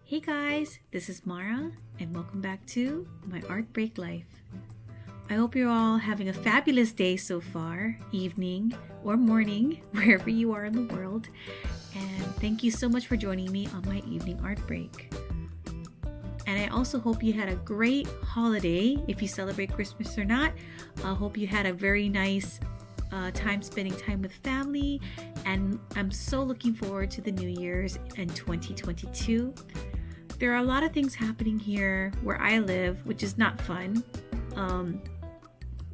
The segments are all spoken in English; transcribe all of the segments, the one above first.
Hey guys, this is Mara and welcome back to my Art Break Life. I hope you're all having a fabulous day so far, evening or morning, wherever you are in the world. And thank you so much for joining me on my evening art break. And I also hope you had a great holiday. If you celebrate Christmas or not, I hope you had a very nice time spending time with family. And I'm so looking forward to the New Year's and 2022. There are a lot of things happening here where I live, which is not fun.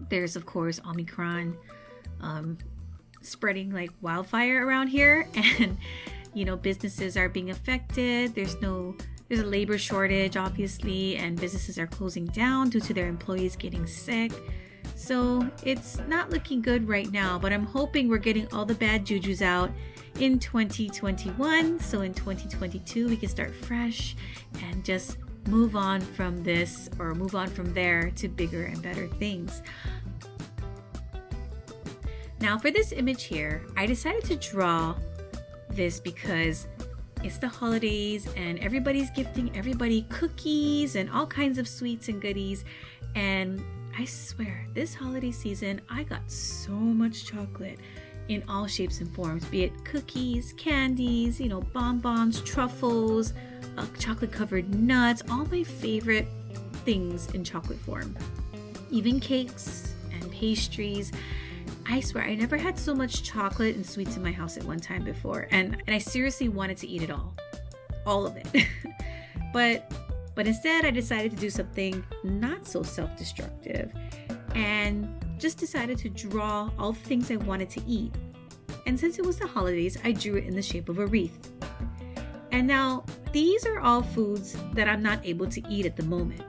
There's, of course, Omicron spreading like wildfire around here. And, businesses are being affected. There's a labor shortage, obviously, and businesses are closing down due to their employees getting sick. So it's not looking good right now, but I'm hoping we're getting all the bad jujus out in 2021. So in 2022, we can start fresh and just move on from this or move on from there to bigger and better things. Now for this image here, I decided to draw this because it's the holidays and everybody's gifting everybody cookies and all kinds of sweets and goodies. And I swear, this holiday season, I got so much chocolate in all shapes and forms, be it cookies, candies, bonbons, truffles, chocolate covered nuts, all my favorite things in chocolate form, even cakes and pastries. I swear, I never had so much chocolate and sweets in my house at one time before, and I seriously wanted to eat it all of it. But instead, I decided to do something not so self-destructive and just decided to draw all the things I wanted to eat. And since it was the holidays, I drew it in the shape of a wreath. And now, these are all foods that I'm not able to eat at the moment,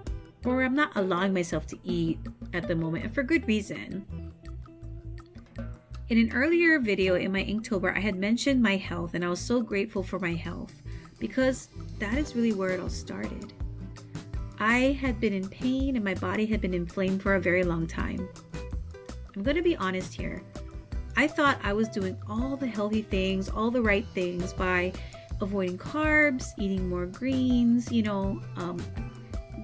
or I'm not allowing myself to eat at the moment, and for good reason. In an earlier video in my Inktober, I had mentioned my health, and I was so grateful for my health because that is really where it all started. I had been in pain and my body had been inflamed for a very long time. I'm going to be honest here. I thought I was doing all the healthy things, all the right things by avoiding carbs, eating more greens,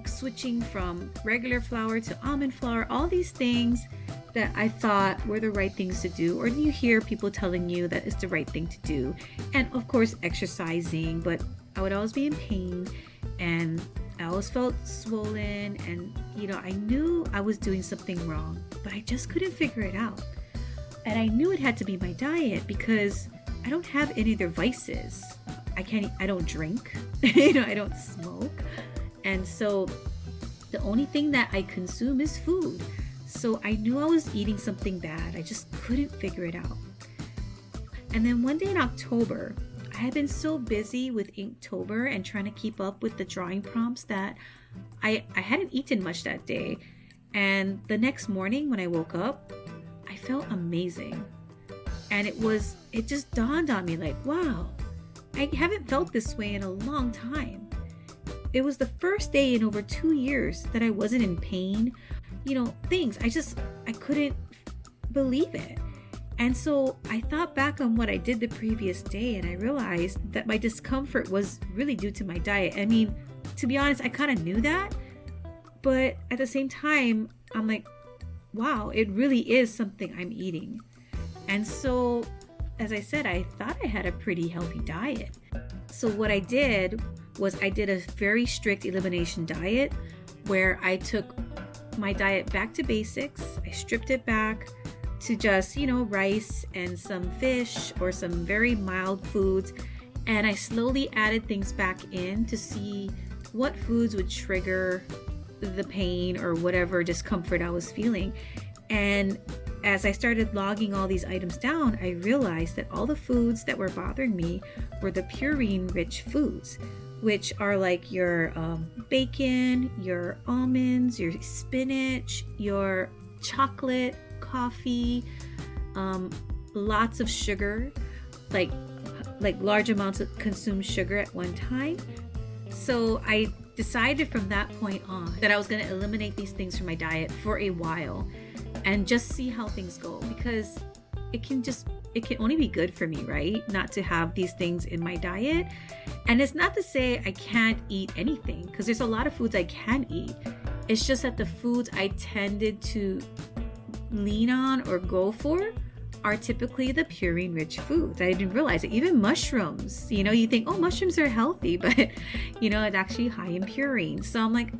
switching from regular flour to almond flour, all these things that I thought were the right things to do, or you hear people telling you that it's the right thing to do. And of course, exercising, but I would always be in pain and I always felt swollen, and I knew I was doing something wrong, but I just couldn't figure it out. And I knew it had to be my diet because I don't have any other vices. I don't drink, I don't smoke. And so the only thing that I consume is food. So I knew I was eating something bad. I just couldn't figure it out. And then one day in October, I had been so busy with Inktober and trying to keep up with the drawing prompts that I hadn't eaten much that day. And the next morning when I woke up, I felt amazing. And it just dawned on me like, wow, I haven't felt this way in a long time. It was the first day in over 2 years that I wasn't in pain. Things, I couldn't believe it. And so I thought back on what I did the previous day and I realized that my discomfort was really due to my diet. I mean, to be honest, I kind of knew that, but at the same time, I'm like, wow, it really is something I'm eating. And so, as I said, I thought I had a pretty healthy diet. So what I did was I did a very strict elimination diet where I took my diet back to basics. I stripped it back to just, rice and some fish or some very mild foods. And I slowly added things back in to see what foods would trigger the pain or whatever discomfort I was feeling. And as I started logging all these items down, I realized that all the foods that were bothering me were the purine-rich foods, which are like your bacon, your almonds, your spinach, your chocolate, coffee, lots of sugar, like large amounts of consumed sugar at one time. So I decided from that point on that I was going to eliminate these things from my diet for a while and just see how things go, because it can just it can only be good for me, right? Not to have these things in my diet. And it's not to say I can't eat anything, because there's a lot of foods I can eat. It's just that the foods I tended to lean on or go for are typically the purine rich foods. I didn't realize it. Even mushrooms, you think, oh, mushrooms are healthy, but it's actually high in purine. So I'm like,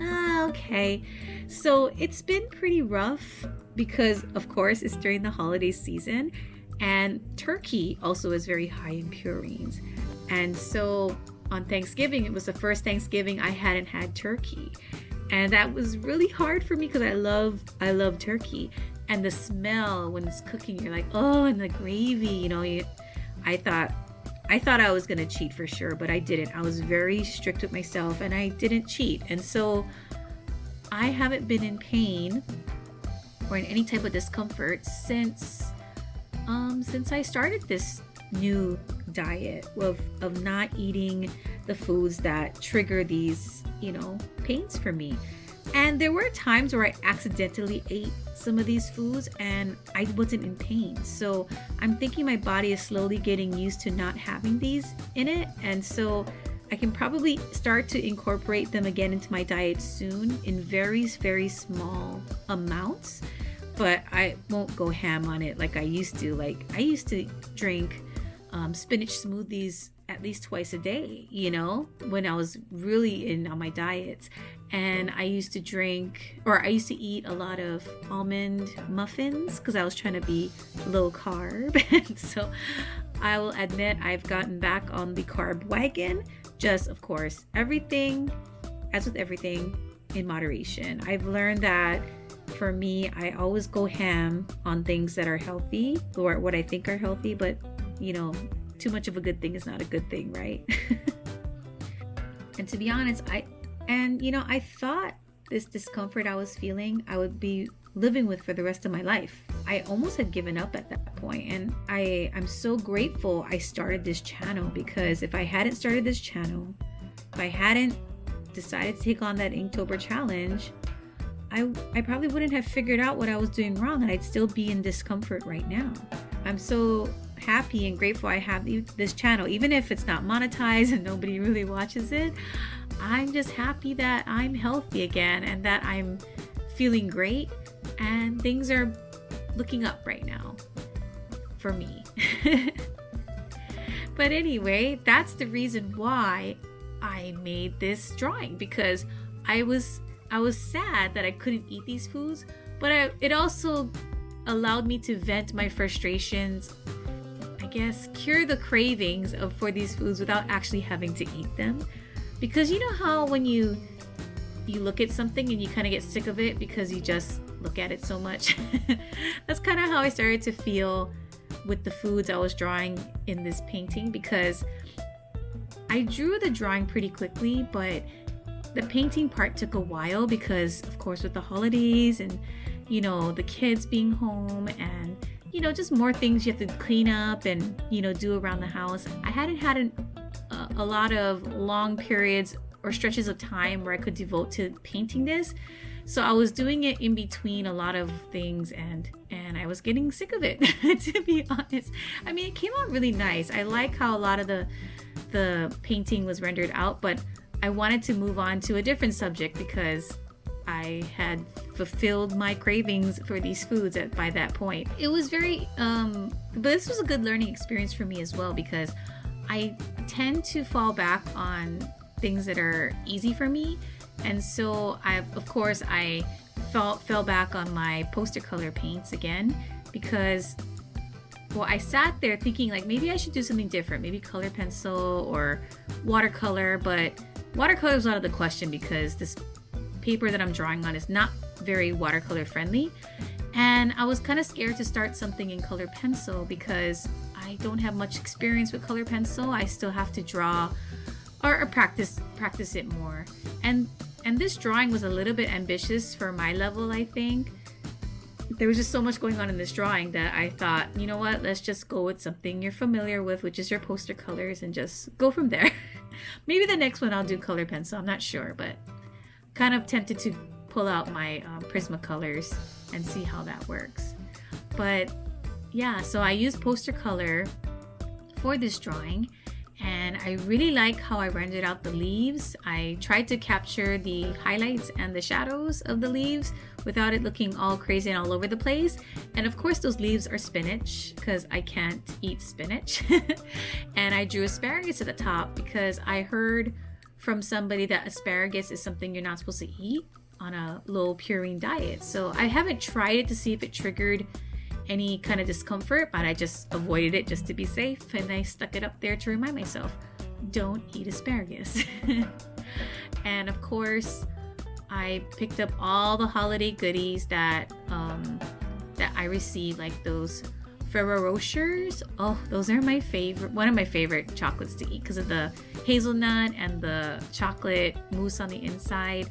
okay. So it's been pretty rough because, of course, it's during the holiday season, and turkey also is very high in purines. And so on Thanksgiving, it was the first Thanksgiving I hadn't had turkey. And that was really hard for me because I love turkey. And the smell when it's cooking, you're like, oh, and the gravy, I thought I was going to cheat for sure, but I didn't. I was very strict with myself and I didn't cheat. And so I haven't been in pain or in any type of discomfort since I started this new diet of not eating the foods that trigger these, pains for me. And there were times where I accidentally ate some of these foods and I wasn't in pain. So I'm thinking my body is slowly getting used to not having these in it. And so I can probably start to incorporate them again into my diet soon in very, very small amounts. But I won't go ham on it like I used to. Like I used to drink spinach smoothies at least twice a day, when I was really in on my diets. And I used to eat a lot of almond muffins because I was trying to be low carb. And so I will admit I've gotten back on the carb wagon. Just, of course, everything, as with everything, in moderation. I've learned that for me, I always go ham on things that are healthy or what I think are healthy, but too much of a good thing is not a good thing, right? And to be honest, I thought this discomfort I was feeling, I would be living with for the rest of my life. I almost had given up at that point, and I'm so grateful I started this channel, because if I hadn't started this channel, if I hadn't decided to take on that Inktober challenge, I probably wouldn't have figured out what I was doing wrong, and I'd still be in discomfort right now. I'm so happy and grateful I have this channel, even if it's not monetized and nobody really watches it. I'm just happy that I'm healthy again and that I'm feeling great and things are looking up right now for me. But anyway, that's the reason why I made this drawing, because I was sad that I couldn't eat these foods, but it also allowed me to vent my frustrations, I guess, cure the cravings for these foods without actually having to eat them. Because you know how when you look at something and you kind of get sick of it because you just look at it so much? That's kind of how I started to feel with the foods I was drawing in this painting, because I drew the drawing pretty quickly, but the painting part took a while because, of course, with the holidays and the kids being home and just more things you have to clean up and do around the house. I hadn't had a lot of long periods or stretches of time where I could devote to painting this, so I was doing it in between a lot of things, and I was getting sick of it. To be honest, I mean, it came out really nice. I like how a lot of the painting was rendered out, but I wanted to move on to a different subject because I had fulfilled my cravings for these foods by that point. It was very, but this was a good learning experience for me as well, because I tend to fall back on things that are easy for me. And so I fell back on my poster color paints again, because, well, I sat there thinking like maybe I should do something different, maybe color pencil or watercolor, but watercolor is out of the question because this paper that I'm drawing on is not very watercolor friendly. And I was kind of scared to start something in color pencil because I don't have much experience with color pencil. I still have to draw or practice it more. And this drawing was a little bit ambitious for my level, I think. There was just so much going on in this drawing that I thought, you know what, let's just go with something you're familiar with, which is your poster colors, and just go from there. Maybe the next one I'll do color pencil, I'm not sure, but kind of tempted to pull out my Prismacolors and see how that works. But yeah, so I used poster color for this drawing, and I really like how I rendered out the leaves. I tried to capture the highlights and the shadows of the leaves without it looking all crazy and all over the place. And of course those leaves are spinach because I can't eat spinach. And I drew asparagus at the top because I heard from somebody that asparagus is something you're not supposed to eat on a low purine diet. So I haven't tried it to see if it triggered any kind of discomfort, but I just avoided it just to be safe, and I stuck it up there to remind myself, don't eat asparagus. And of course I picked up all the holiday goodies that I received, like those Ferrero Rochers. Oh, those are my favorite, one of my favorite chocolates to eat because of the hazelnut and the chocolate mousse on the inside.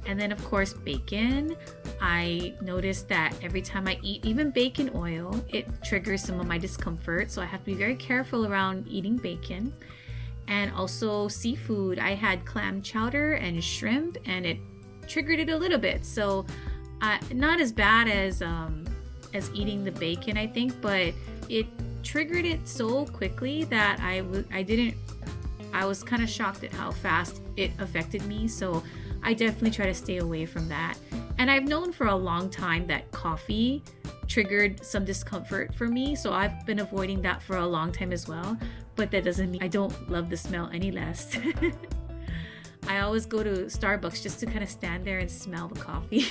And then of course bacon. I noticed that every time I eat even bacon oil, it triggers some of my discomfort, so I have to be very careful around eating bacon. And also seafood. I had clam chowder and shrimp, and it triggered it a little bit. So not as bad as eating the bacon, I think, but it triggered it so quickly that I was kind of shocked at how fast it affected me. So I definitely try to stay away from that. And I've known for a long time that coffee triggered some discomfort for me, so I've been avoiding that for a long time as well. But that doesn't mean I don't love the smell any less. I always go to Starbucks just to kind of stand there and smell the coffee.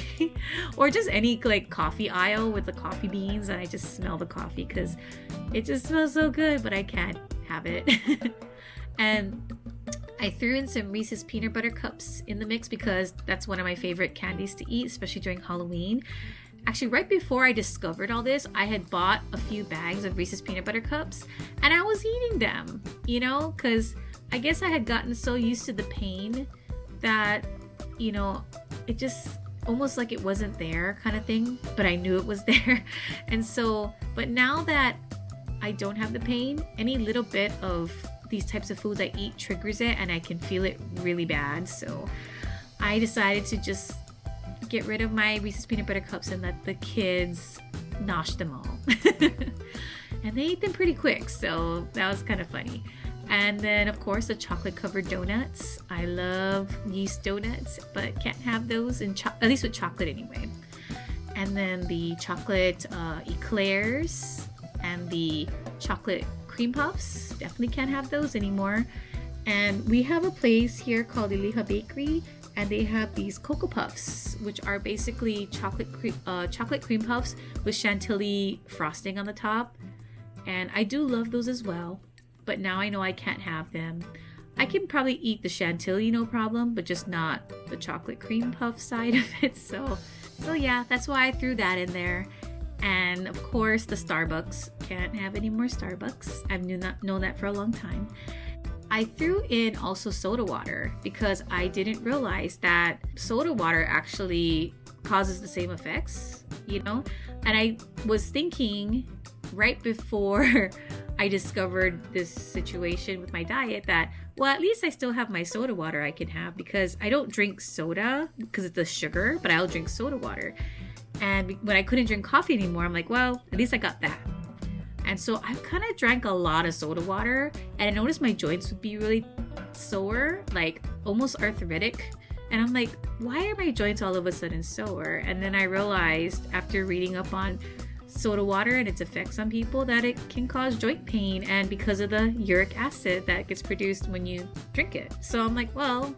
Or just any like coffee aisle with the coffee beans, and I just smell the coffee because it just smells so good, but I can't have it. And I threw in some Reese's peanut butter cups in the mix because that's one of my favorite candies to eat, especially during Halloween. Actually, right before I discovered all this, I had bought a few bags of Reese's peanut butter cups, and I was eating them, you know, because I guess I had gotten so used to the pain that, you know, it just almost like it wasn't there kind of thing, but I knew it was there. And so, but now that I don't have the pain, any little bit of these types of foods I eat triggers it, and I can feel it really bad. So I decided to just get rid of my Reese's peanut butter cups and let the kids nosh them all. And they ate them pretty quick, so that was kind of funny. And then of course the chocolate covered donuts. I love yeast donuts, but can't have those in at least with chocolate anyway. And then the chocolate eclairs and the chocolate cream puffs, definitely can't have those anymore. And we have a place here called Iliha Bakery, and they have these Cocoa Puffs, which are basically chocolate cream puffs with chantilly frosting on the top. And I do love those as well, but now I know I can't have them. I can probably eat the chantilly no problem, but just not the chocolate cream puff side of it. So yeah, that's why I threw that in there. And of course the Starbucks, can't have any more Starbucks. I've known that for a long time. I threw in also soda water because I didn't realize that soda water actually causes the same effects, you know? And I was thinking right before I discovered this situation with my diet that, well, at least I still have my soda water I can have, because I don't drink soda because it's the sugar, but I'll drink soda water. And when I couldn't drink coffee anymore, I'm like, well, at least I got that. And so I kind of drank a lot of soda water, and I noticed my joints would be really sore, like almost arthritic. And I'm like, why are my joints all of a sudden sore? And then I realized after reading up on soda water and its effects on people that it can cause joint pain, and because of the uric acid that gets produced when you drink it. So I'm like, well,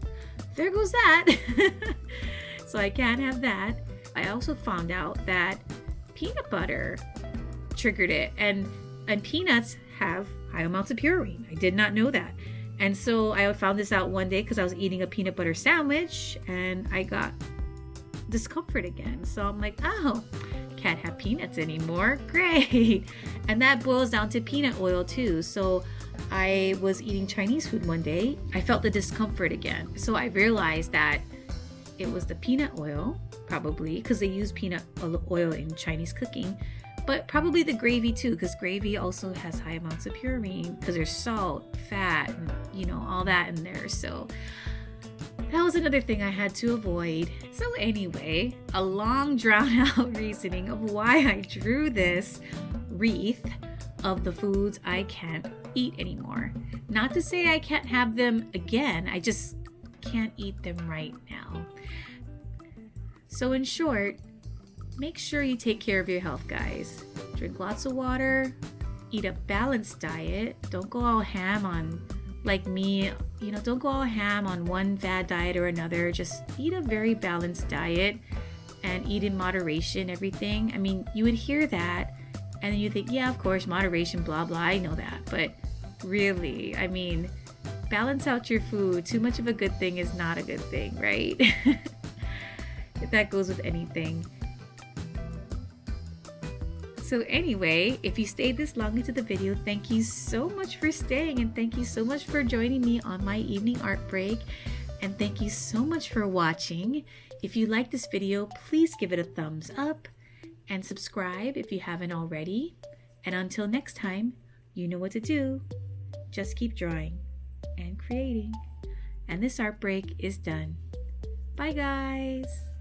there goes that. So I can't have that. I also found out that peanut butter triggered it, and peanuts have high amounts of purine. I did not know that. And so I found this out one day because I was eating a peanut butter sandwich and I got discomfort again. So I'm like, oh, can't have peanuts anymore. Great. And that boils down to peanut oil too. So I was eating Chinese food one day. I felt the discomfort again. So I realized that it was the peanut oil, probably, because they use peanut oil in Chinese cooking, but probably the gravy too, because gravy also has high amounts of purine because there's salt, fat, and, you know, all that in there. So that was another thing I had to avoid. So anyway, a long drawn out reasoning of why I drew this wreath of the foods I can't eat anymore. Not to say I can't have them again, I just can't eat them right now. So in short, make sure you take care of your health, guys. Drink lots of water, eat a balanced diet. Don't go all ham on, like me, don't go all ham on one fad diet or another. Just eat a very balanced diet and eat in moderation, everything. I mean, you would hear that and then you think, yeah, of course, moderation, blah, blah, I know that. But really, I mean, balance out your food. Too much of a good thing is not a good thing, right? That goes with anything. So anyway, if you stayed this long into the video, thank you so much for staying, and thank you so much for joining me on my evening art break, and thank you so much for watching. If you like this video, please give it a thumbs up and subscribe if you haven't already. And until next time, you know what to do. Just keep drawing and creating. And this art break is done. Bye guys!